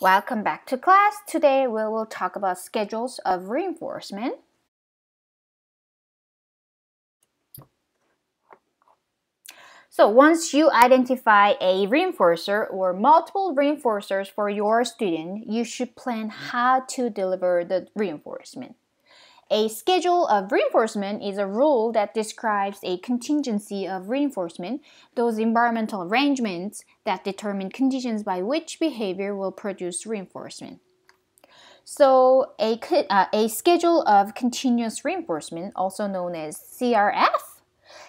Welcome back to class. Today we will talk about schedules of reinforcement. So once you identify a reinforcer or multiple reinforcers for your student, you should plan how to deliver the reinforcement. A schedule of reinforcement is a rule that describes a contingency of reinforcement, those environmental arrangements that determine conditions by which behavior will produce reinforcement. So a schedule of continuous reinforcement, also known as CRF,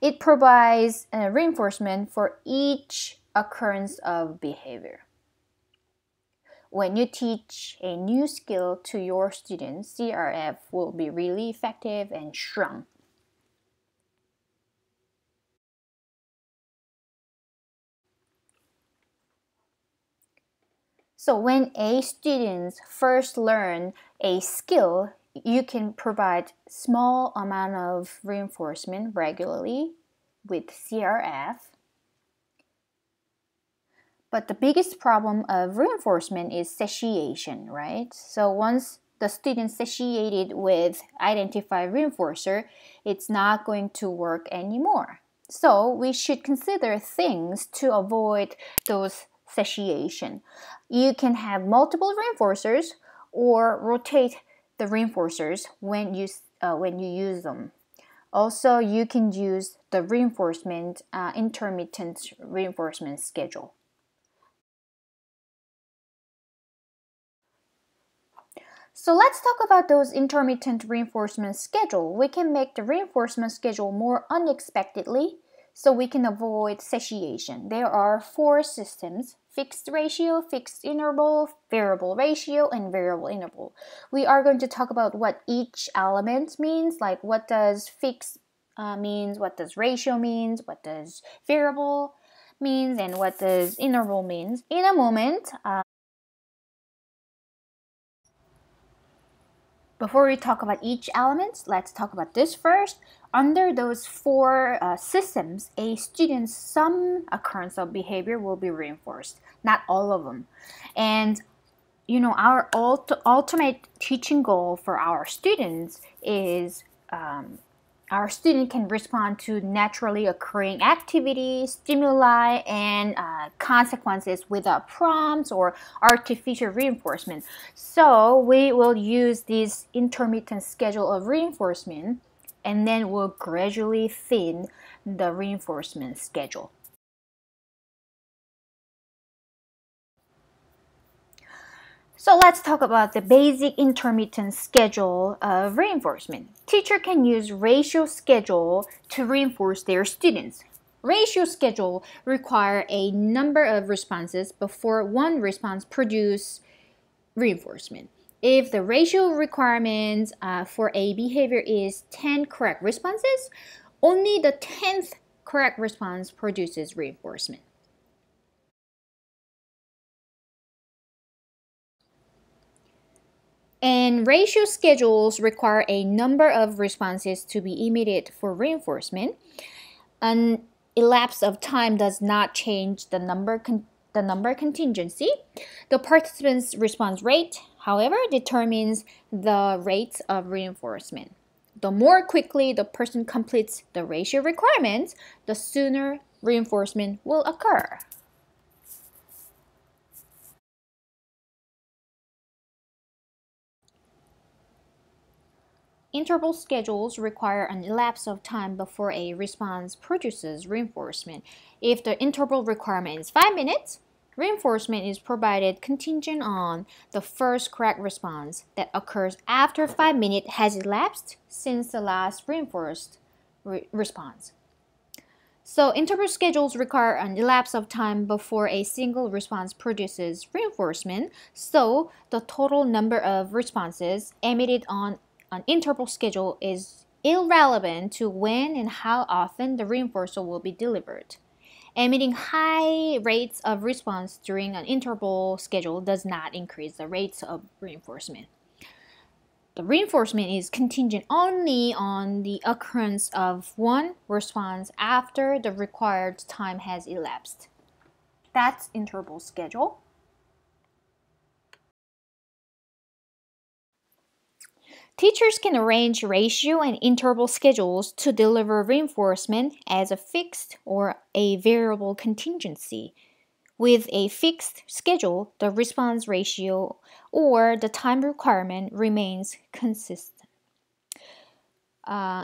it provides reinforcement for each occurrence of behavior. When you teach a new skill to your students, CRF will be really effective and strong. So when a student first learn a skill, you can provide small amount of reinforcement regularly with CRF. But the biggest problem of reinforcement is satiation, right? So once the student satiated with identified reinforcer, it's not going to work anymore. So we should consider things to avoid those satiation. You can have multiple reinforcers or rotate the reinforcers when you use them. Also, you can use the intermittent reinforcement schedule. So let's talk about those intermittent reinforcement schedule. We can make the reinforcement schedule more unexpectedly so we can avoid satiation. There are 4 systems: fixed ratio, fixed interval, variable ratio, and variable interval. We are going to talk about what each element means, like what does fixed means, what does ratio means, what does variable means, and what does interval means in a moment. Before we talk about each element, let's talk about this first. Under those 4 systems, a student's some occurrence of behavior will be reinforced, not all of them. And our ultimate teaching goal for our students is our student can respond to naturally occurring activities, stimuli, and consequences without prompts or artificial reinforcement. So we will use this intermittent schedule of reinforcement, and then we'll gradually thin the reinforcement schedule. So let's talk about the basic intermittent schedule of reinforcement. Teacher can use ratio schedule to reinforce their students. Ratio schedule require a number of responses before one response produce reinforcement. If the ratio requirement for a behavior is 10 correct responses, only the 10th correct response produces reinforcement. And ratio schedules require a number of responses to be emitted for reinforcement. An elapse of time does not change the number contingency. The participant's response rate, however, determines the rates of reinforcement. The more quickly the person completes the ratio requirements, the sooner reinforcement will occur. Interval schedules require an elapse of time before a response produces reinforcement. If the interval requirement is 5 minutes, reinforcement is provided contingent on the first correct response that occurs after 5 minutes has elapsed since the last reinforced response. So interval schedules require an elapse of time before a single response produces reinforcement. So the total number of responses emitted on an interval schedule is irrelevant to when and how often the reinforcer will be delivered. Emitting high rates of response during an interval schedule does not increase the rates of reinforcement. The reinforcement is contingent only on the occurrence of one response after the required time has elapsed. That's interval schedule. Teachers can arrange ratio and interval schedules to deliver reinforcement as a fixed or a variable contingency. With a fixed schedule, the response ratio or the time requirement remains consistent.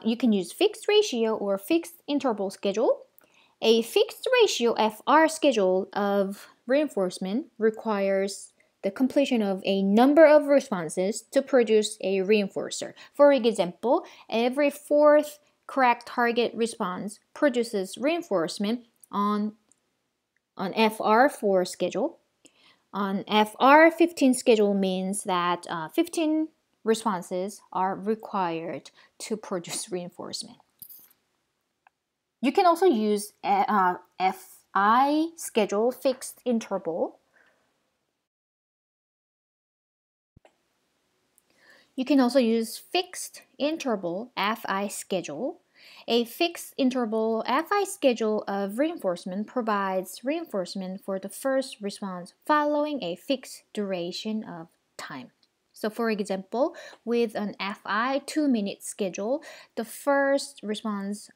You can use fixed ratio or fixed interval schedule. A fixed ratio FR schedule of reinforcement requires the completion of a number of responses to produce a reinforcer. For example, every fourth correct target response produces reinforcement on FR4 schedule. On FR15 schedule means that 15 responses are required to produce reinforcement. You can also use FI schedule fixed interval. You can also use fixed interval FI schedule. A fixed interval FI schedule of reinforcement provides reinforcement for the first response following a fixed duration of time. So for example, with an FI 2-minute schedule, the first response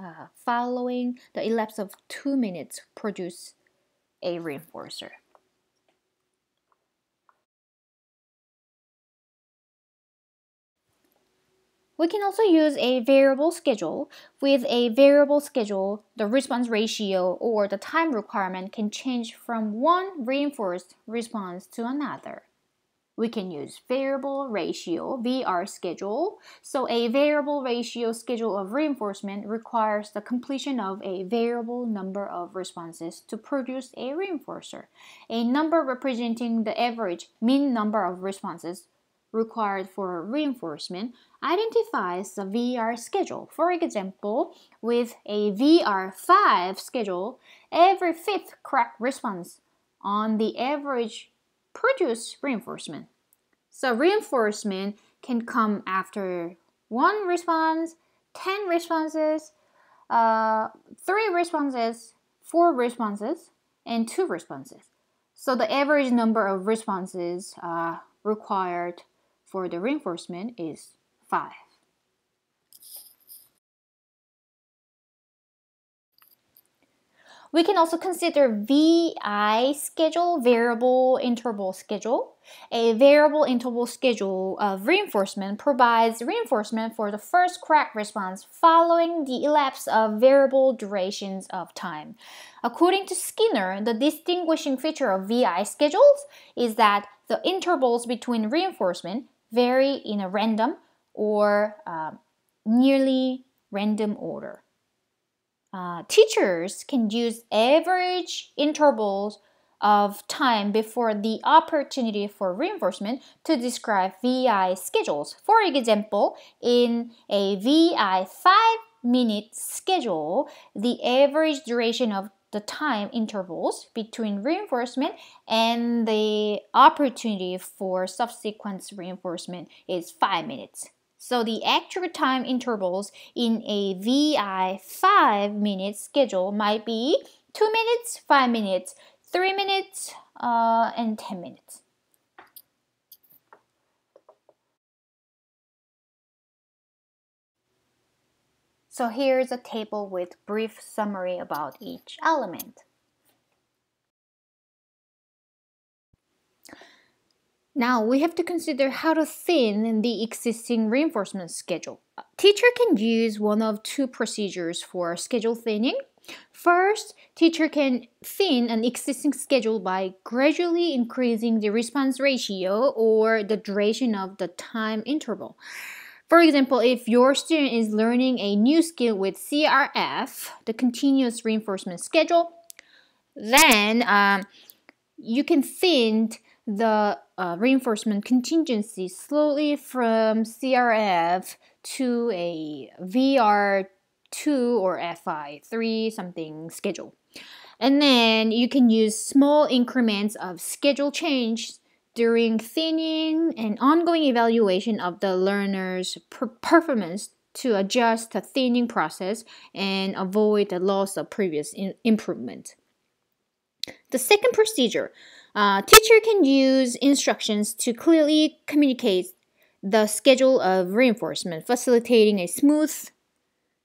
following the elapse of 2 minutes produce a reinforcer. We can also use a variable schedule. With a variable schedule, the response ratio or the time requirement can change from one reinforced response to another. We can use variable ratio VR schedule. So a variable ratio schedule of reinforcement requires the completion of a variable number of responses to produce a reinforcer. A number representing the average mean number of responses required for reinforcement identifies the VR schedule. For example, with a VR5 schedule, every fifth correct response on the average produce reinforcement. So reinforcement can come after 1 response, 10 responses, 3 responses, 4 responses, and 2 responses. So the average number of responses required for the reinforcement is 5. We can also consider VI schedule, variable interval schedule. A variable interval schedule of reinforcement provides reinforcement for the first correct response following the elapse of variable durations of time. According to Skinner, the distinguishing feature of VI schedules is that the intervals between reinforcement vary in a random or nearly random order. Teachers can use average intervals of time before the opportunity for reinforcement to describe VI schedules. For example, in a VI 5-minute schedule, the average duration of the time intervals between reinforcement and the opportunity for subsequent reinforcement is 5 minutes. So the actual time intervals in a VI 5-minute schedule might be 2 minutes, 5 minutes, 3 minutes, and 10 minutes. So here's a table with brief summary about each element. Now we have to consider how to thin the existing reinforcement schedule. A teacher can use one of two procedures for schedule thinning. First, teacher can thin an existing schedule by gradually increasing the response ratio or the duration of the time interval. For example, if your student is learning a new skill with CRF, the continuous reinforcement schedule, then you can thin the reinforcement contingency slowly from CRF to a VR2 or FI3 something schedule. And then you can use small increments of schedule change during thinning and ongoing evaluation of the learner's performance to adjust the thinning process and avoid the loss of previous improvement. The second procedure, teacher can use instructions to clearly communicate the schedule of reinforcement, facilitating a smooth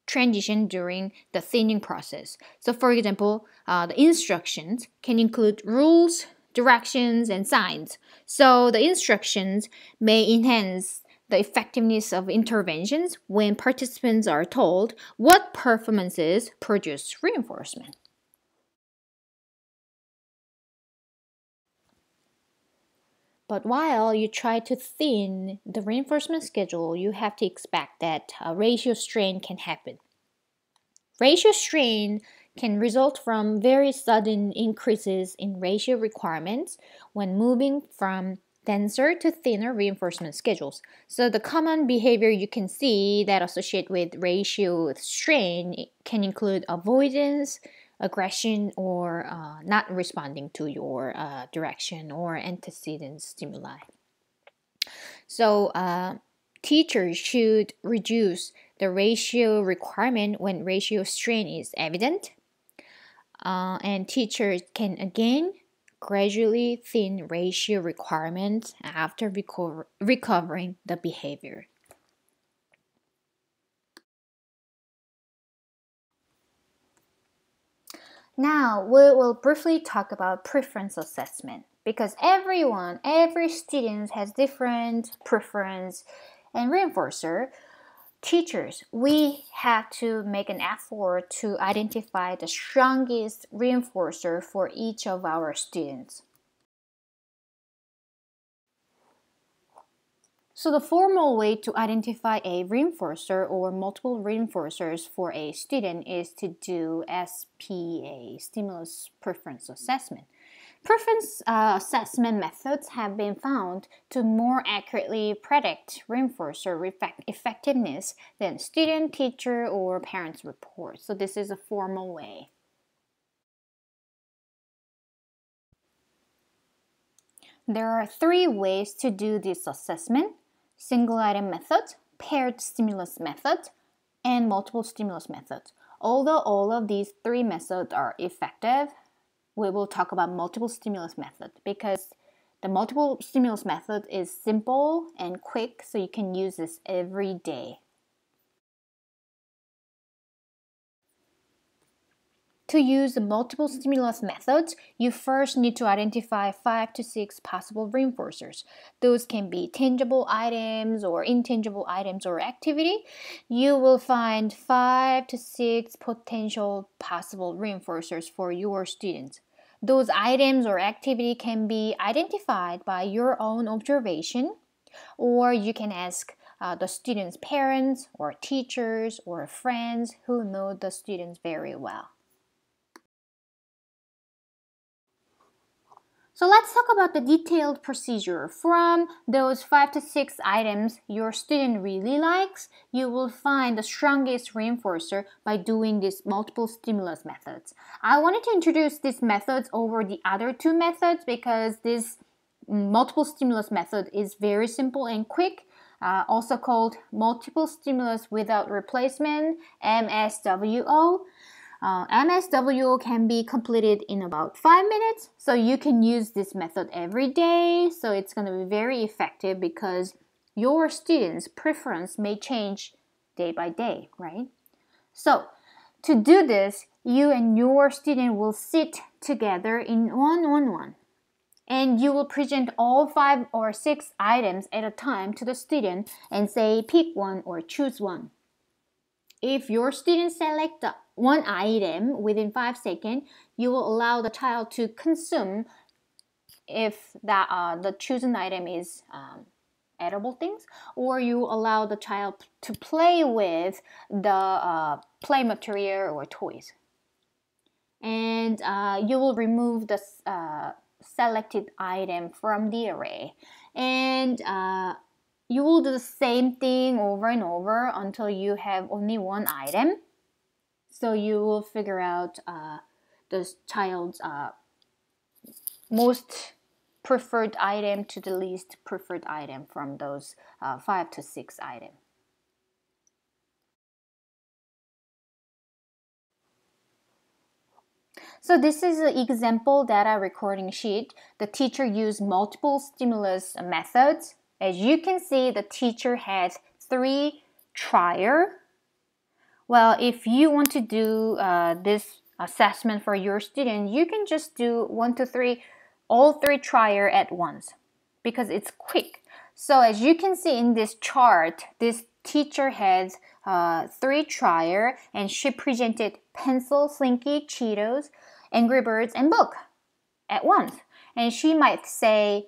transition during the thinning process. So, for example, the instructions can include rules, directions, and signs. So, the instructions may enhance the effectiveness of interventions when participants are told what performances produce reinforcement. But while you try to thin the reinforcement schedule, you have to expect that ratio strain can happen. Ratio strain can result from very sudden increases in ratio requirements when moving from denser to thinner reinforcement schedules. So the common behavior you can see that associate with ratio strain can include avoidance, aggression, or not responding to your direction or antecedent stimuli. So teachers should reduce the ratio requirement when ratio strain is evident. And teachers can again gradually thin ratio requirements after recovering the behavior. Now we will briefly talk about preference assessment because every student has different preference and reinforcer. Teachers, we have to make an effort to identify the strongest reinforcer for each of our students. So the formal way to identify a reinforcer or multiple reinforcers for a student is to do SPA, Stimulus Preference Assessment. Preference assessment methods have been found to more accurately predict reinforcer effectiveness than student, teacher, or parents' reports. So this is a formal way. There are three ways to do this assessment: single item method, paired stimulus method, and multiple stimulus method. Although all of these three methods are effective, we will talk about multiple stimulus method because the multiple stimulus method is simple and quick, so you can use this every day. To use the multiple stimulus methods, you first need to identify 5 to 6 possible reinforcers. Those can be tangible items or intangible items or activity. You will find 5 to 6 potential possible reinforcers for your students. Those items or activity can be identified by your own observation, or you can ask the students' parents or teachers or friends who know the students very well. So let's talk about the detailed procedure. From those 5 to 6 items your student really likes, you will find the strongest reinforcer by doing these multiple stimulus methods. I wanted to introduce these methods over the other two methods because this multiple stimulus method is very simple and quick, also called multiple stimulus without replacement, MSWO. MSWO can be completed in about 5 minutes, so you can use this method every day. So it's going to be very effective because your students' preference may change day by day, right? So to do this, you and your student will sit together in one-on-one, and you will present all 5 or 6 items at a time to the student and say pick one or choose one. If your student select one item within 5 seconds, you will allow the child to consume if the chosen item is edible things, or you allow the child to play with the play material or toys. And you will remove the selected item from the array. And you will do the same thing over and over until you have only one item. So you will figure out the child's most preferred item to the least preferred item from those 5 to 6 items. So this is an example data recording sheet. The teacher used multiple stimulus methods As you can see, the teacher had 3 trier. Well, if you want to do this assessment for your student, you can just do 1 to 3, all 3 trier at once because it's quick. So as you can see in this chart, this teacher had 3 trier and she presented pencil, Slinky, Cheetos, Angry Birds, and book at once. And she might say,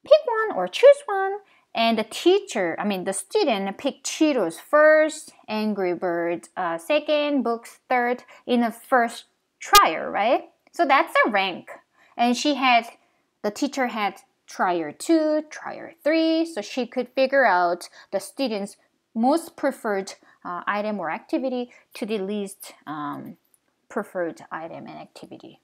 pick one or choose one. And the student picked Cheetos first, Angry Birds second, books third in the first trial, right? So that's a rank. And the teacher had trial 2, trial 3, so she could figure out the student's most preferred item or activity to the least preferred item and activity.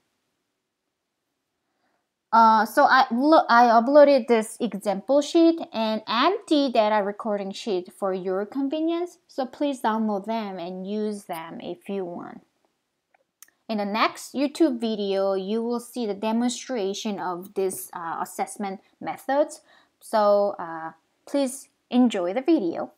So I uploaded this example sheet and empty data recording sheet for your convenience. So please download them and use them if you want. In the next YouTube video, you will see the demonstration of this assessment methods. So please enjoy the video.